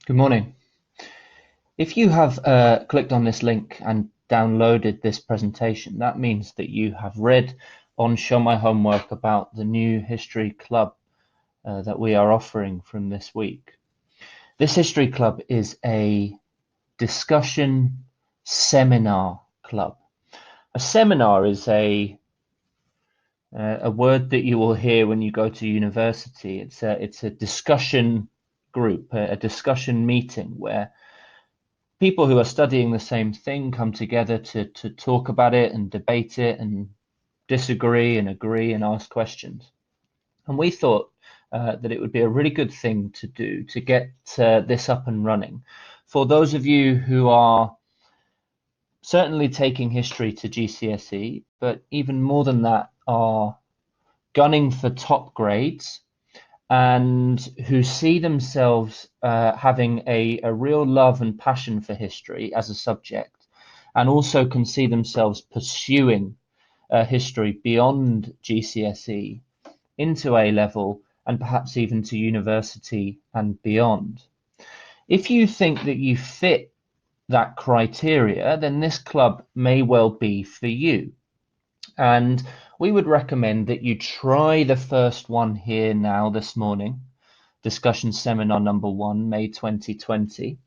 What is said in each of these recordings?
Good morning. If you have clicked on this link and downloaded this presentation, that means that you have read on Show My Homework about the new history club that we are offering from this week. This history club is a discussion seminar club. A seminar is a word that you will hear when you go to university. It's a discussion group, a discussion meeting where people who are studying the same thing come together to talk about it and debate it and disagree and agree and ask questions. And we thought that it would be a really good thing to do to get this up and running. For those of you who are certainly taking history to GCSE, but even more than that, are gunning for top grades and who see themselves having a real love and passion for history as a subject, and also can see themselves pursuing history beyond GCSE into A level and perhaps even to university and beyond. If you think that you fit that criteria, then this club may well be for you. And we would recommend that you try the first one here now this morning, discussion seminar number 1, May 2020,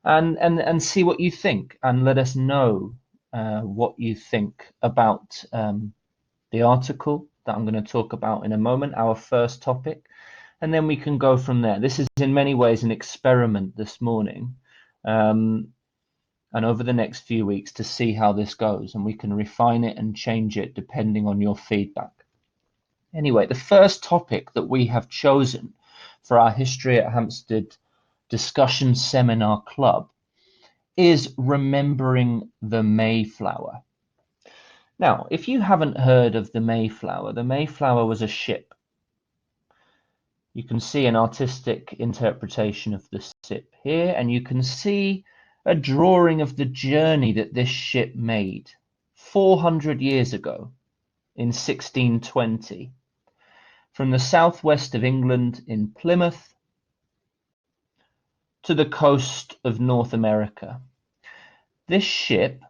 and see what you think, and let us know what you think about the article that I'm going to talk about in a moment, our first topic, and then we can go from there. This is in many ways an experiment this morning. And over the next few weeks to see how this goes, and we can refine it and change it depending on your feedback. Anyway, the first topic that we have chosen for our History at Hampstead discussion seminar club is remembering the Mayflower. Now, if you haven't heard of the Mayflower was a ship. You can see an artistic interpretation of the ship here, and you can see a drawing of the journey that this ship made 400 years ago in 1620 from the southwest of England in Plymouth to the coast of North America. This ship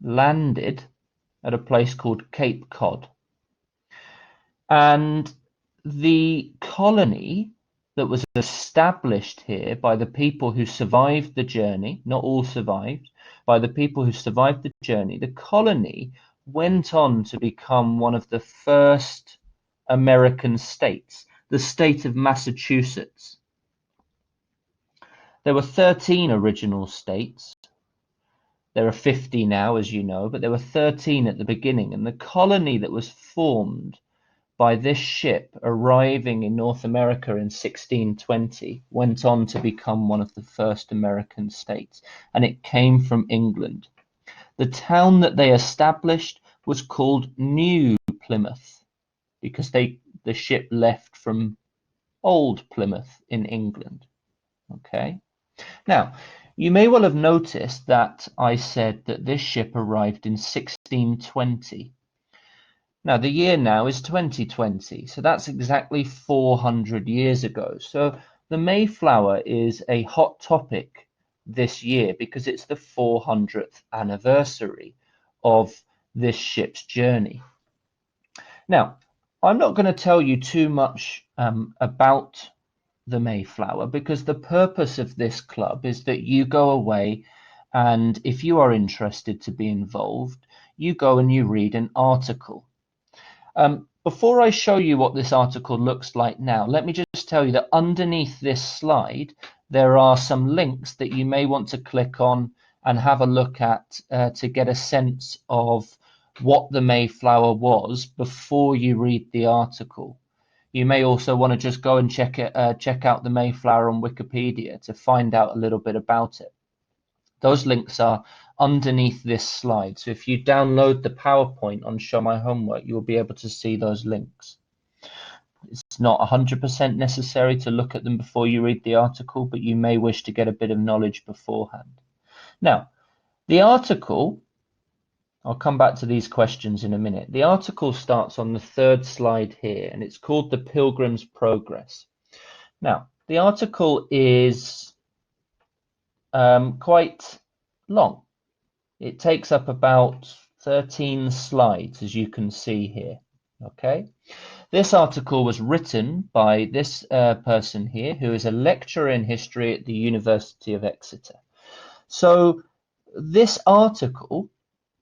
landed at a place called Cape Cod, and the colony that was established here by the people who survived the journey, not all survived, by the people who survived the journey, the colony went on to become one of the first American states, the state of Massachusetts. There were 13 original states. There are 50 now, as you know, but there were 13 at the beginning, and the colony that was formed by this ship arriving in North America in 1620 went on to become one of the first American states, and it came from England. The town that they established was called New Plymouth because the ship left from Old Plymouth in England. Okay. Now, you may well have noticed that I said that this ship arrived in 1620. Now, the year now is 2020, so that's exactly 400 years ago. So the Mayflower is a hot topic this year because it's the 400th anniversary of this ship's journey. Now, I'm not going to tell you too much about the Mayflower because the purpose of this club is that you go away, and if you are interested to be involved, you go and you read an article. Before I show you what this article looks like now, let me just tell you that underneath this slide, there are some links that you may want to click on and have a look at to get a sense of what the Mayflower was before you read the article. You may also want to just go and check out the Mayflower on Wikipedia to find out a little bit about it. Those links are underneath this slide. So if you download the PowerPoint on Show My Homework, you'll be able to see those links. It's not 100% necessary to look at them before you read the article, but you may wish to get a bit of knowledge beforehand. Now, the article, I'll come back to these questions in a minute. The article starts on the third slide here, and it's called The Pilgrim's Progress. Now, the article is quite long. It takes up about 13 slides, as you can see here. Okay. This article was written by this person here, who is a lecturer in history at the University of Exeter. So this article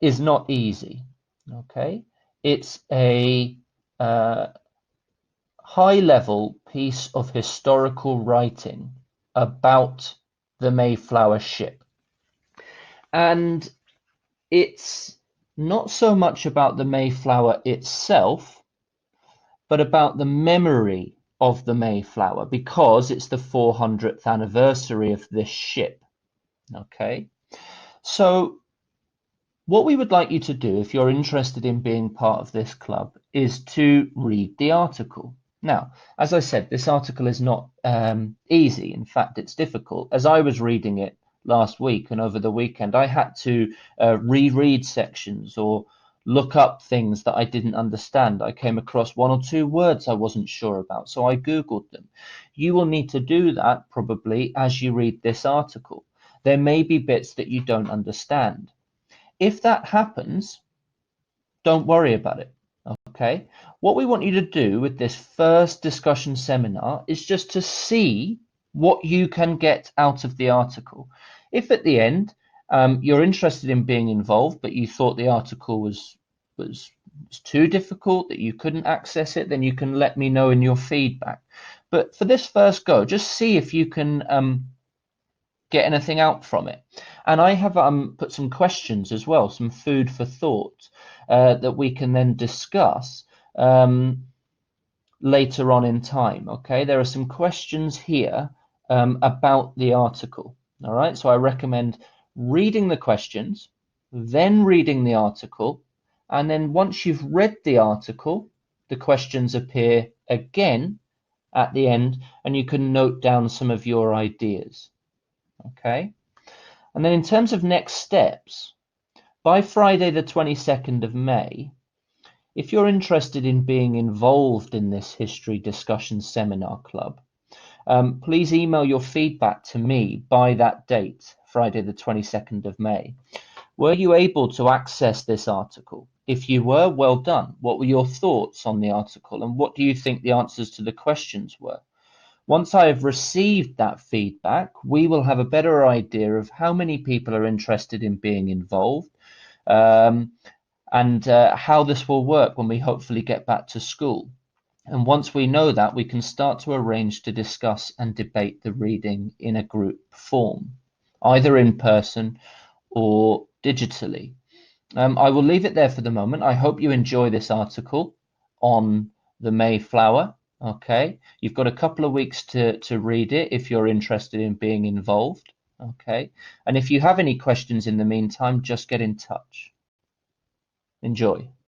is not easy. Okay. It's a high-level piece of historical writing about the Mayflower ship. And it's not so much about the Mayflower itself, but about the memory of the Mayflower, because it's the 400th anniversary of this ship. Okay, so what we would like you to do, if you're interested in being part of this club, is to read the article. Now, as I said, this article is not easy. In fact, it's difficult. As I was reading it last week and over the weekend, I had to reread sections or look up things that I didn't understand. I came across one or two words I wasn't sure about, so I Googled them. You will need to do that probably as you read this article. There may be bits that you don't understand. If that happens, don't worry about it. Okay. What we want you to do with this first discussion seminar is just to see what you can get out of the article. If at the end you're interested in being involved, but you thought the article was too difficult, that you couldn't access it, then you can let me know in your feedback. But for this first go, just see if you can get anything out from it. And I have put some questions as well, some food for thought that we can then discuss later on in time. Okay, there are some questions here about the article. All right, so I recommend reading the questions, then reading the article, and then once you've read the article, the questions appear again at the end, and you can note down some of your ideas. Okay, and then in terms of next steps, by Friday the 22nd of May, if you're interested in being involved in this history discussion seminar club, please email your feedback to me by that date, Friday the 22nd of May. Were you able to access this article? If you were, well done. What were your thoughts on the article, and what do you think the answers to the questions were? Once I have received that feedback, we will have a better idea of how many people are interested in being involved, and how this will work when we hopefully get back to school. And once we know that, we can start to arrange to discuss and debate the reading in a group form, either in person or digitally. I will leave it there for the moment. I hope you enjoy this article on the Mayflower. Okay, you've got a couple of weeks to read it if you're interested in being involved. Okay, and if you have any questions in the meantime, just get in touch. Enjoy.